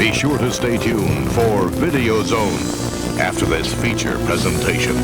Be sure to stay tuned for Video Zone after this feature presentation.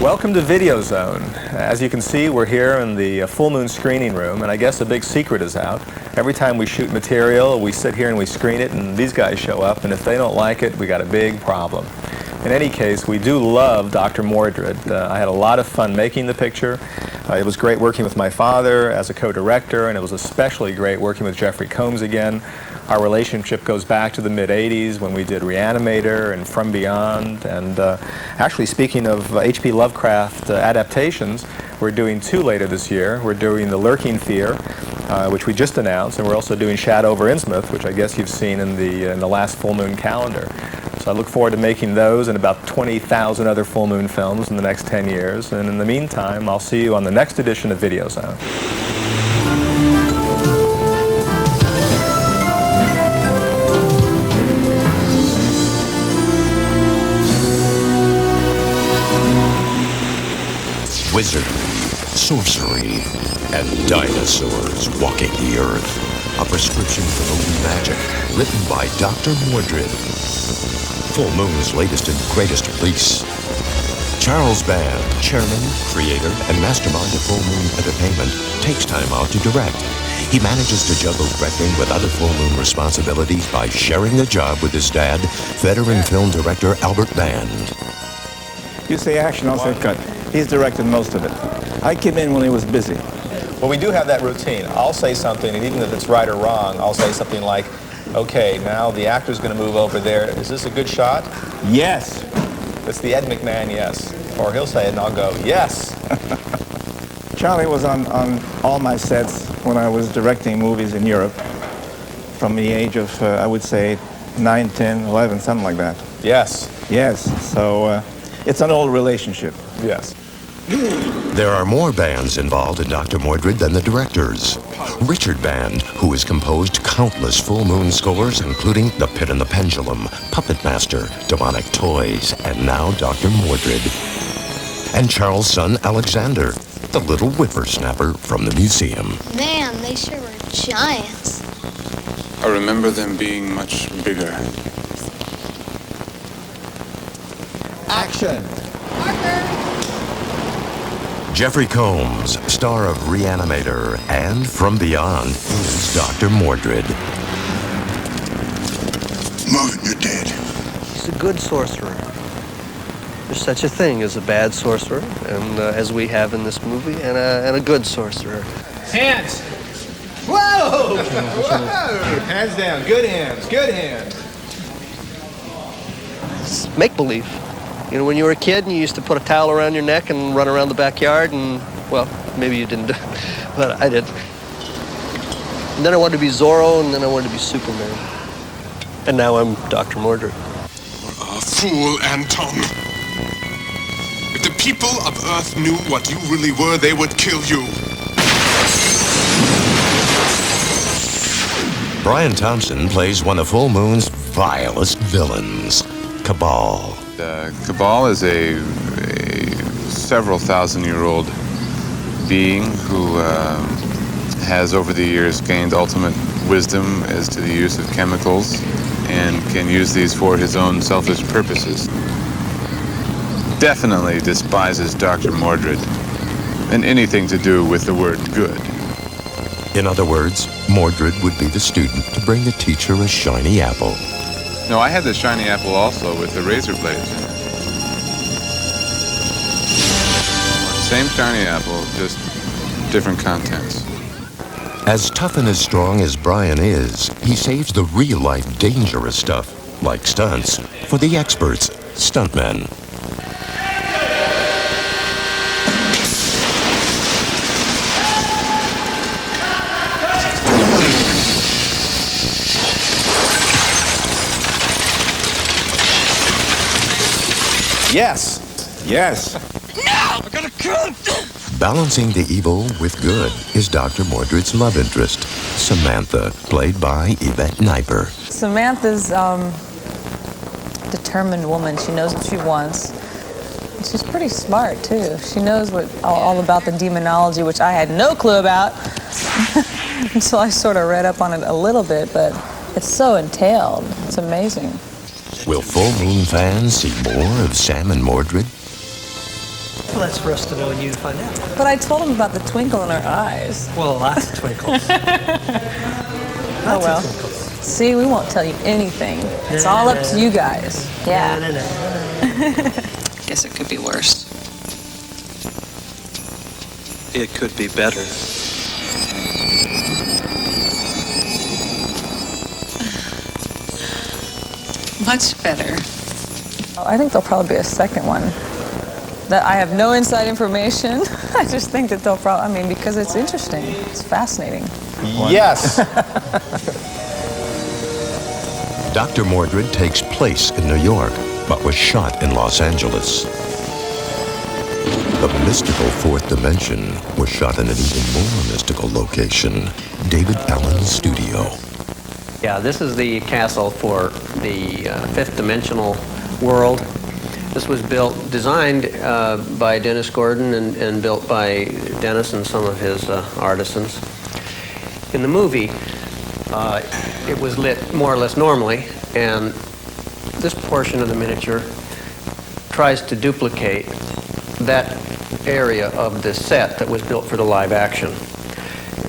Welcome to Video Zone. As you can see, we're here in the full moon screening room, and I guess a big secret is out. Every time we shoot material, we sit here and we screen it, and these guys show up, and if they don't like it, we got a big problem. In any case, we do love Dr. Mordred. I had a lot of fun making the picture. It was great working with my father as a co-director, and it was especially great working with Jeffrey Combs again. Our relationship goes back to the mid-'80s when we did Reanimator and From Beyond. And actually, speaking of H.P. Lovecraft adaptations, we're doing two later this year. We're doing The Lurking Fear, which we just announced, and we're also doing Shadow over Innsmouth, which I guess you've seen in the last full moon calendar. So I look forward to making those and about 20,000 other full moon films in the next 10 years. And in the meantime, I'll see you on the next edition of Video Zone. Wizardry, sorcery, and dinosaurs walking the earth. A prescription for movie magic, written by Dr. Mordred. Full Moon's latest and greatest release. Charles Band, chairman, creator, and mastermind of Full Moon Entertainment, takes time out to direct. He manages to juggle directing with other Full Moon responsibilities by sharing the job with his dad, veteran film director Albert Band. You say action, I'll say cut. He's directed most of it. I came in when he was busy. Well, we do have that routine. I'll say something, and even if it's right or wrong, I'll say something like, okay, now the actor's going to move over there. Is this a good shot? Yes. It's the Ed McMahon yes. Or he'll say it, and I'll go, yes. Charlie was on all my sets when I was directing movies in Europe from the age of, I would say, 9, 10, 11, something like that. Yes. Yes. So it's an old relationship. Yes. There are more bands involved in Dr. Mordred than the directors. Richard Band, who has composed countless Full Moon scores, including The Pit and the Pendulum, Puppet Master, Demonic Toys, and now Dr. Mordred. And Charles' son, Alexander, the little whippersnapper from the museum. Man, they sure were giants. I remember them being much bigger. Action! Jeffrey Combs, star of Reanimator and From Beyond, is Dr. Mordred. Marvin, you're dead. He's a good sorcerer. There's such a thing as a bad sorcerer, and as we have in this movie, and a good sorcerer. Hands! Whoa! Whoa! Hands down. Good hands. Good hands. It's make-believe. You know, when you were a kid and you used to put a towel around your neck and run around the backyard and, well, maybe you didn't, but I did. And then I wanted to be Zorro, and then I wanted to be Superman. And now I'm Dr. Mordred. You're a fool, Anton. If the people of Earth knew what you really were, they would kill you. Brian Thompson plays one of Full Moon's vilest villains, Cabal. Cabal is a several thousand-year-old being who has over the years gained ultimate wisdom as to the use of chemicals and can use these for his own selfish purposes. Definitely despises Dr. Mordred and anything to do with the word good. In other words, Mordred would be the student to bring the teacher a shiny apple. No, I had the shiny apple also with the razor blades in it. Same shiny apple, just different contents. As tough and as strong as Brian is, he saves the real-life dangerous stuff, like stunts, for the experts, stuntmen. Yes. Yes. No! I gotta kill him! Balancing the evil with good is Dr. Mordred's love interest, Samantha, played by Yvette Kniper. Samantha's determined woman. She knows what she wants. And she's pretty smart, too. She knows all about the demonology, which I had no clue about until I sort of read up on it a little bit, but it's so entailed. It's amazing. Will Full Moon fans see more of Sam and Mordred? Well, that's for us to know and you to find out. But I told him about the twinkle in her eyes. Well, lots of twinkles. Oh, well. See, we won't tell you anything. It's all up to you guys. Yeah. Guess it could be worse. It could be better. Much better. I think there'll probably be a second one. That I have no inside information. I just think that they'll probably, because it's interesting. It's fascinating. Yes. Dr. Mordred takes place in New York, but was shot in Los Angeles. The mystical fourth dimension was shot in an even more mystical location, David Allen's studio. Yeah, this is the castle for the fifth dimensional world. This was designed by Dennis Gordon and built by Dennis and some of his artisans. In the movie, it was lit more or less normally, and this portion of the miniature tries to duplicate that area of the set that was built for the live action.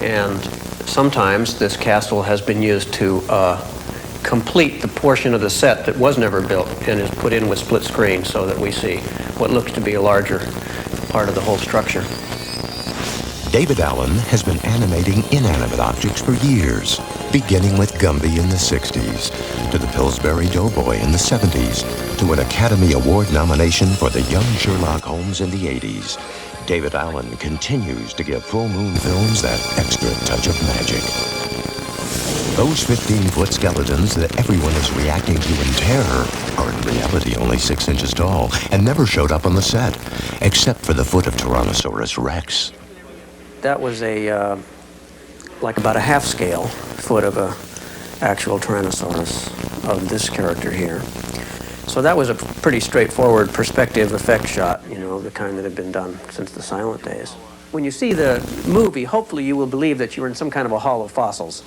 And sometimes this castle has been used to complete the portion of the set that was never built and is put in with split screen so that we see what looks to be a larger part of the whole structure. David Allen has been animating inanimate objects for years, beginning with Gumby in the 60s, to the Pillsbury Doughboy in the 70s, to an Academy Award nomination for the young Sherlock Holmes in the 80s. David Allen continues to give Full Moon Films that extra touch of magic. Those 15-foot skeletons that everyone is reacting to in terror are in reality only 6 inches tall and never showed up on the set, except for the foot of Tyrannosaurus Rex. That was like about a half-scale foot of a actual Tyrannosaurus of this character here. So that was a pretty straightforward perspective effect shot, the kind that had been done since the silent days. When you see the movie, hopefully you will believe that you're in some kind of a hall of fossils.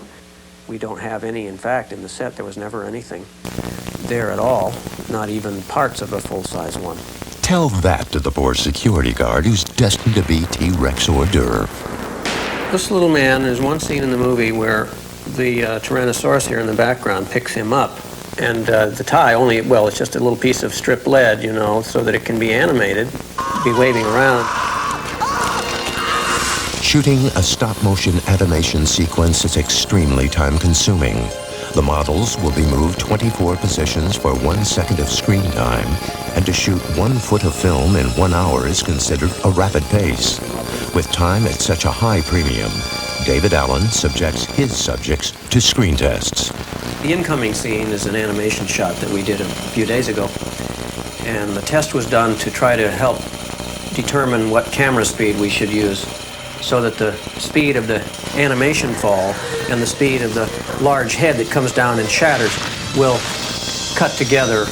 We don't have any. In fact, in the set, there was never anything there at all, not even parts of a full-size one. Tell that to the poor security guard who's destined to be T-Rex hors d'oeuvre. This little man, there's one scene in the movie where the Tyrannosaurus here in the background picks him up. And the tie it's just a little piece of stripped lead, so that it can be animated, be waving around. Shooting a stop-motion animation sequence is extremely time-consuming. The models will be moved 24 positions for 1 second of screen time, and to shoot 1 foot of film in 1 hour is considered a rapid pace. With time at such a high premium, David Allen subjects his subjects to screen tests. The incoming scene is an animation shot that we did a few days ago, and the test was done to try to help determine what camera speed we should use so that the speed of the animation fall and the speed of the large head that comes down and shatters will cut together.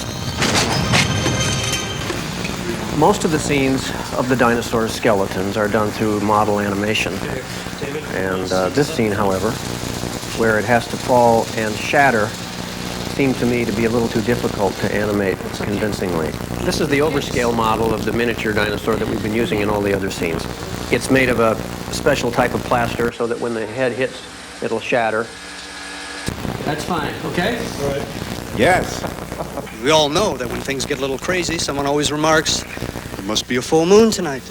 Most of the scenes of the dinosaur skeletons are done through model animation. And this scene, however, where it has to fall and shatter, seemed to me to be a little too difficult to animate convincingly. This is the overscale model of the miniature dinosaur that we've been using in all the other scenes. It's made of a special type of plaster so that when the head hits, it'll shatter. That's fine, okay? All right. Yes. We all know that when things get a little crazy, someone always remarks, "There must be a full moon tonight."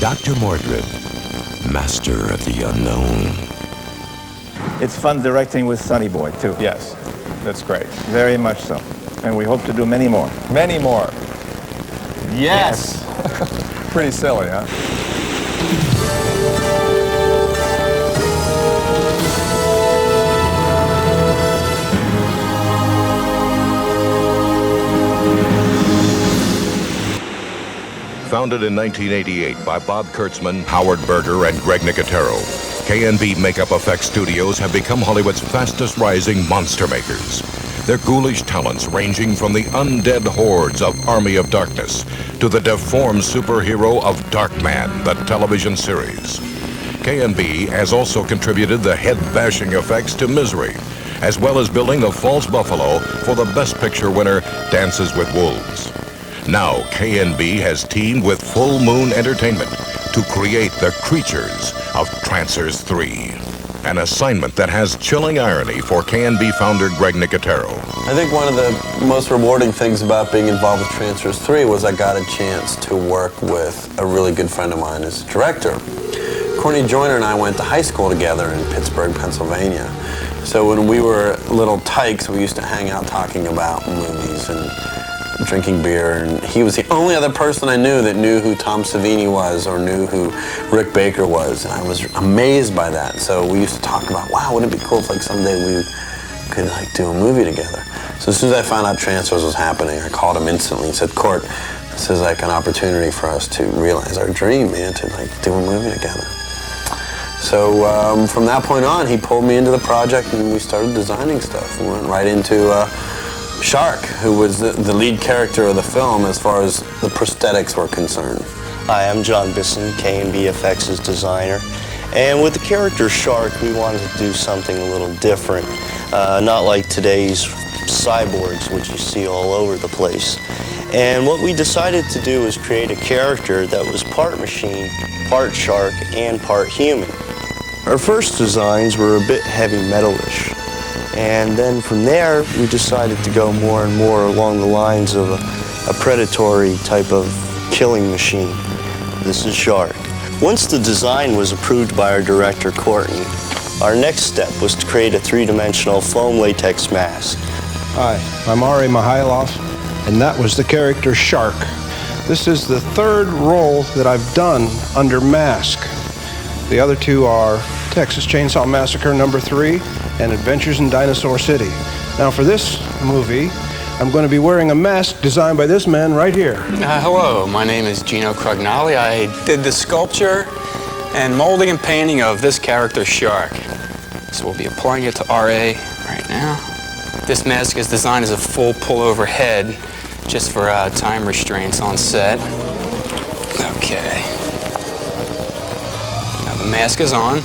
Dr. Mordred, master of the unknown. It's fun directing with Sonny Boy, too. Yes, that's great. Very much so. And we hope to do many more. Many more. Yes. Pretty silly, huh? Founded in 1988 by Bob Kurtzman, Howard Berger, and Greg Nicotero, K&B Makeup Effects Studios have become Hollywood's fastest rising monster makers. Their ghoulish talents ranging from the undead hordes of Army of Darkness to the deformed superhero of Darkman, the television series. K&B has also contributed the head-bashing effects to Misery, as well as building the false buffalo for the Best Picture winner, Dances with Wolves. Now, K&B has teamed with Full Moon Entertainment to create the creatures of Trancers 3. An assignment that has chilling irony for K&B founder Greg Nicotero. I think one of the most rewarding things about being involved with Trancers 3 was I got a chance to work with a really good friend of mine as director. Courtney Joyner and I went to high school together in Pittsburgh, Pennsylvania. So when we were little tykes, we used to hang out talking about movies and drinking beer, and he was the only other person I knew that knew who Tom Savini was or knew who Rick Baker was, and I was amazed by that. So we used to talk about, wow, wouldn't it be cool if like someday we could like do a movie together. So as soon as I found out Trancers was happening, I called him instantly and said, Court, this is like an opportunity for us to realize our dream, man, to like do a movie together. So from that point on, he pulled me into the project and we started designing stuff. We went right into Shark, who was the lead character of the film as far as the prosthetics were concerned. Hi, I'm John Bisson, K&B FX's designer. And with the character Shark, we wanted to do something a little different. Not like today's cyborgs, which you see all over the place. And what we decided to do was create a character that was part machine, part shark, and part human. Our first designs were a bit heavy metalish. And then from there, we decided to go more and more along the lines of a predatory type of killing machine. This is Shark. Once the design was approved by our director, Courtney, our next step was to create a three-dimensional foam latex mask. Hi, I'm Ari Mihailov, and that was the character Shark. This is the third role that I've done under mask. The other two are Texas Chainsaw Massacre #3 and Adventures in Dinosaur City. Now for this movie, I'm going to be wearing a mask designed by this man right here. Hello, my name is Gino Crognali. I did the sculpture and molding and painting of this character Shark. So we'll be applying it to RA right now. This mask is designed as a full pullover head just for time restraints on set. Okay. Now the mask is on.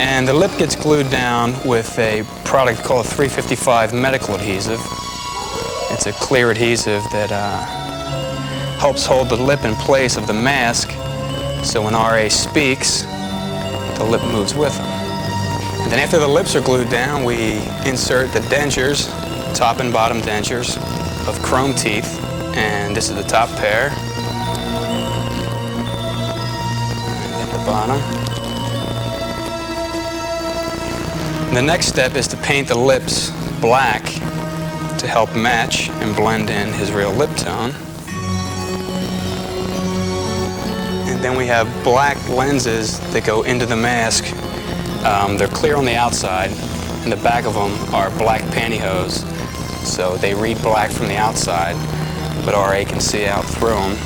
And the lip gets glued down with a product called 355 medical adhesive. It's a clear adhesive that helps hold the lip in place of the mask, so when RA speaks, the lip moves with him. And then after the lips are glued down, we insert the dentures, top and bottom dentures of chrome teeth, and this is the top pair, and then the bottom. The next step is to paint the lips black to help match and blend in his real lip tone. And then we have black lenses that go into the mask. They're clear on the outside, and the back of them are black pantyhose. So they read black from the outside, but RA can see out through them.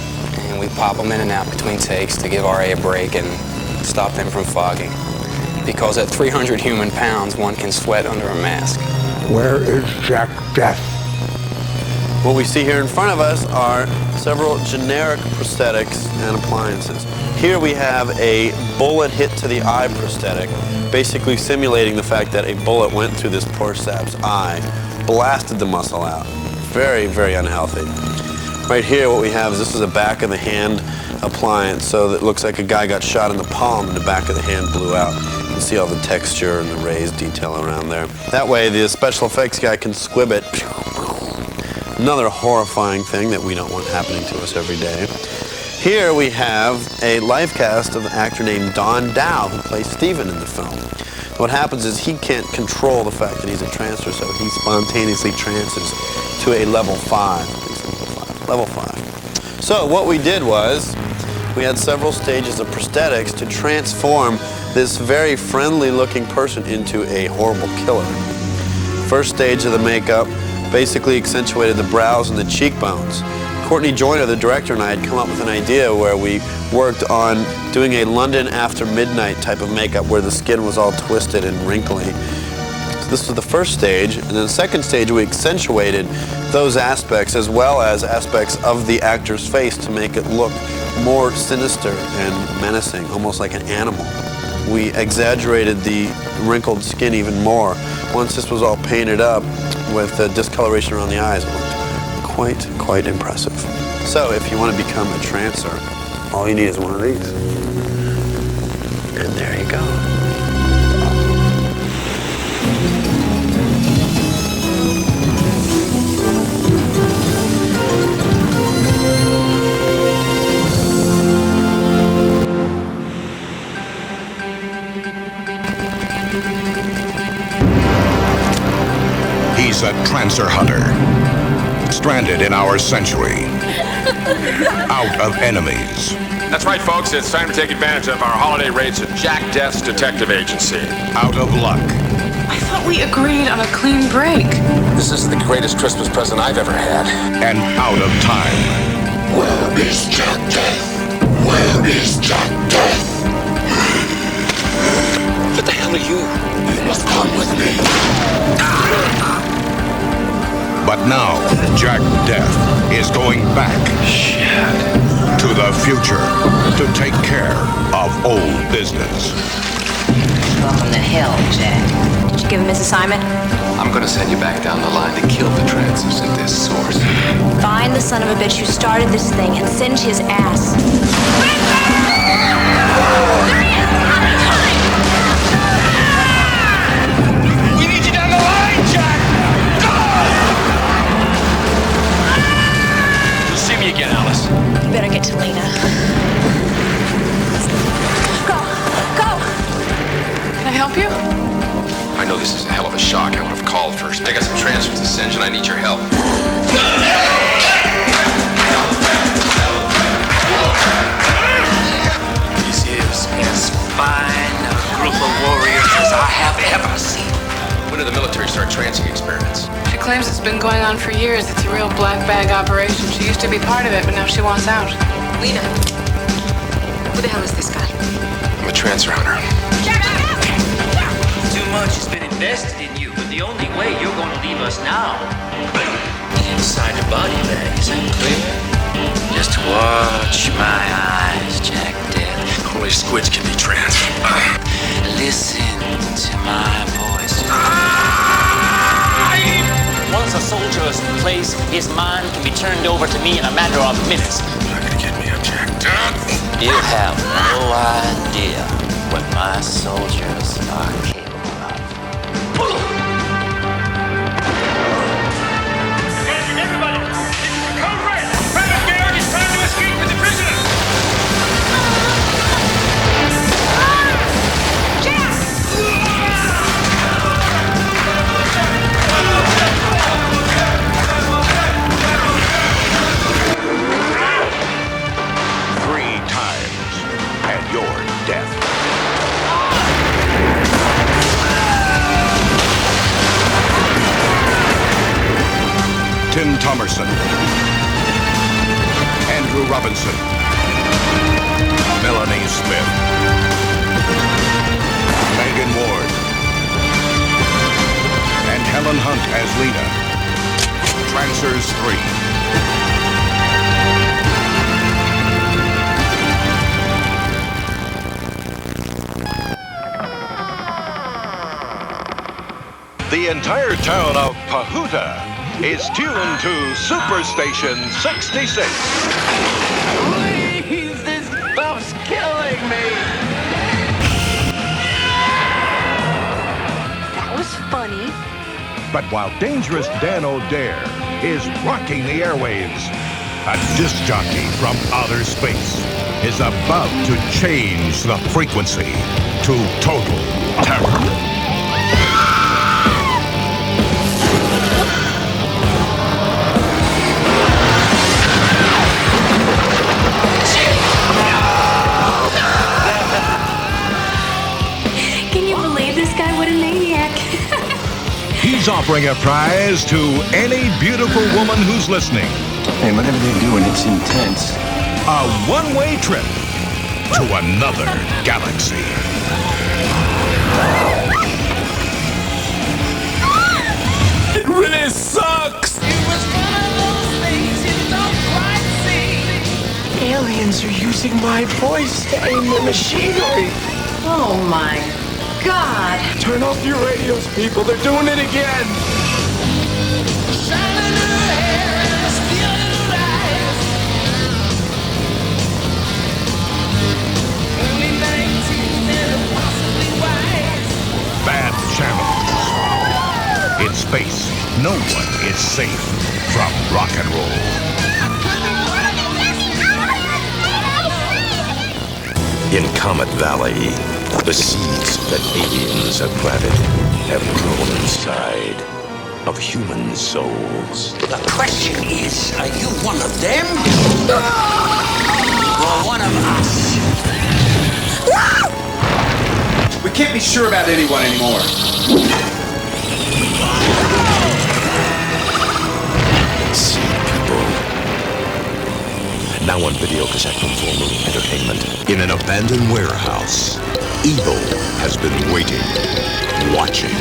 And we pop them in and out between takes to give RA a break and stop them from fogging. Because at 300 human pounds, one can sweat under a mask. Where is Jack Death? What we see here in front of us are several generic prosthetics and appliances. Here we have a bullet hit to the eye prosthetic, basically simulating the fact that a bullet went through this poor sap's eye, blasted the muscle out. Very, very unhealthy. Right here what we have is this is a back of the hand appliance, so that looks like a guy got shot in the palm and the back of the hand blew out. You can see all the texture and the raised detail around there. That way the special effects guy can squib it. Another horrifying thing that we don't want happening to us every day. Here we have a live cast of an actor named Don Dow, who plays Steven in the film. What happens is he can't control the fact that he's a trancer, so he spontaneously trances to a level 5. Level 5. So what we did was, we had several stages of prosthetics to transform this very friendly looking person into a horrible killer. First stage of the makeup basically accentuated the brows and the cheekbones. Courtney Joyner, the director, and I had come up with an idea where we worked on doing a London after midnight type of makeup where the skin was all twisted and wrinkly. So this was the first stage, and then the second stage we accentuated those aspects as well as aspects of the actor's face to make it look more sinister and menacing, almost like an animal. We exaggerated the wrinkled skin even more. Once this was all painted up with discoloration around the eyes, it looked quite impressive. So if you want to become a trancer, all you need is one of these. And there you go. He's a trancer hunter, stranded in our century, out of enemies. That's right, folks. It's time to take advantage of our holiday rates at Jack Death's Detective Agency. Out of luck. I thought we agreed on a clean break. This is the greatest Christmas present I've ever had. And out of time. Where is Jack Death? Where is Jack Death? What the hell are you? You must come with me. But now, Jack Death is going back to the future to take care of old business. Welcome to hell, Jack. Did you give him his assignment? I'm gonna send you back down the line to kill the trancers at this source. Find the son of a bitch who started this thing and singe his ass. We need you down the line, Jack! You'll see me again, Alice. You better get to Lena. Go! Can I help you? I know this is a hell of a shock. I would have called first. I got some transfers to singe and I need your help. This is as fine a group of warriors as I have ever seen. When did the military start trancing experiments? She claims it's been going on for years. It's a real black bag operation. She used to be part of it, but now she wants out. Lena, who the hell is this guy? I'm a trancer hunter. Too much has been invested in you, but the only way you're going to leave us now inside your body bag. Is that clear? Just watch my eyes, Jack Death. Only squids can be trans. Listen to my voice. Once a soldier is placed, his mind can be turned over to me in a matter of minutes. You're not gonna get me, I'm Jack Death. You have no idea what my soldiers are capable of. Attention, everybody! This is the code red! Private Garrett is trying to escape with the prisoner! Three times, and you're death. Tim Thomerson, Andrew Robinson, Melanie Smith, Megan Ward, and Helen Hunt as Lena. Trancers 3. The entire town of Pahuta is tuned to Superstation 66. Please, this stuff's killing me! That was funny. But while dangerous Dan O'Dare is rocking the airwaves, A disc jockey from outer space is about to change the frequency to total terror. Can you believe this guy? What a maniac. He's offering a prize to any beautiful woman who's listening. Hey, whatever they're doing, it's intense. A one-way trip to another galaxy. It really sucks. Aliens are using my voice to aim their machinery. Oh my God. Turn off your radios, people. They're doing it again. Bad channel. In space, no one is safe from rock and roll. In Comet Valley, the seeds that aliens have planted have grown inside of human souls. The question is, are you one of them? Or one of us? We can't be sure about anyone anymore. Seed people. Now on video cassette from Full Moon Entertainment. In an abandoned warehouse, evil has been waiting, watching,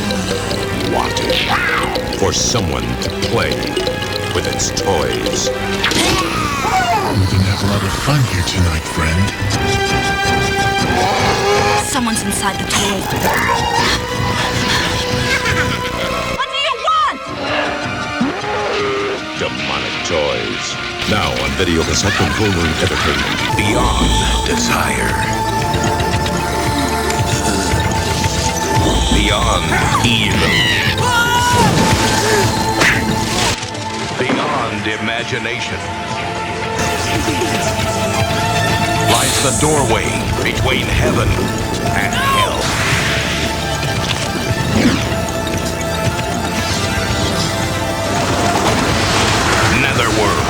wanting for someone to play with its toys. We're gonna have a lot of fun here tonight, friend. Someone's inside the toy. What do you want? Demonic toys. Now on video cassette from Full Moon Entertainment. Beyond desire. Beyond evil. Beyond imagination lies the doorway between heaven and hell. Netherworld.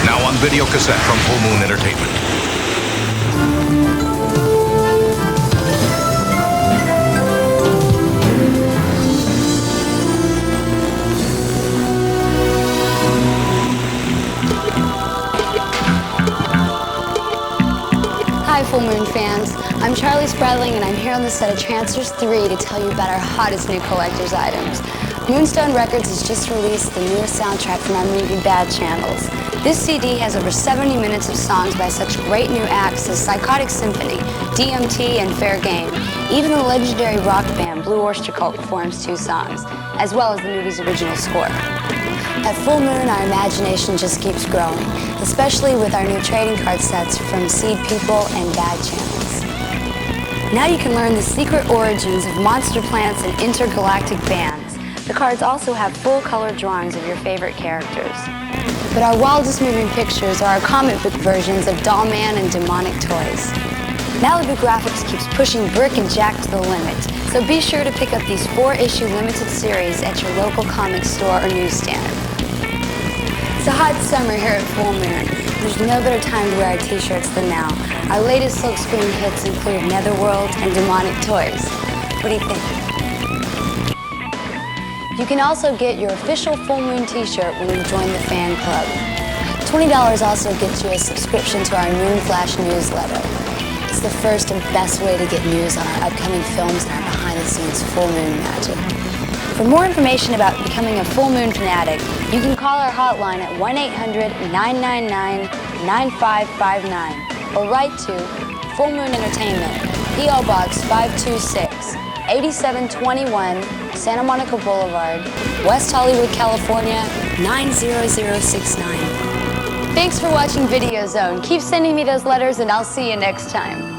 Now on video cassette from Full Moon Entertainment. Hi, Full Moon fans. I'm Charlie Spradling, and I'm here on the set of Transfers 3 to tell you about our hottest new collector's items. Moonstone Records has just released the newest soundtrack from our movie Bad Channels. This CD has over 70 minutes of songs by such great new acts as Psychotic Symphony, DMT, and Fair Game. Even the legendary rock band Blue Oyster Cult performs 2 songs, as well as the movie's original score. At Full Moon, our imagination just keeps growing, especially with our new trading card sets from Seed People and Bad Channels. Now you can learn the secret origins of monster planets and intergalactic bands. The cards also have full-color drawings of your favorite characters. But our wildest moving pictures are our comic book versions of Doll Man and demonic toys. Malibu Graphics keeps pushing Brick and Jack to the limit, so be sure to pick up these 4-issue limited series at your local comic store or newsstand. It's a hot summer here at Full Moon. There's no better time to wear our t-shirts than now. Our latest silkscreen hits include Netherworld and demonic toys. What do you think? You can also get your official Full Moon t-shirt when you join the fan club. $20 also gets you a subscription to our Moon Flash newsletter. It's the first and best way to get news on our upcoming films and our behind-the-scenes Full Moon magic. For more information about becoming a Full Moon fanatic, you can call our hotline at 1-800-999-9559 or write to Full Moon Entertainment, P.O. Box 526, 8721 Santa Monica Boulevard, West Hollywood, California, 90069. Thanks for watching Video Zone. Keep sending me those letters and I'll see you next time.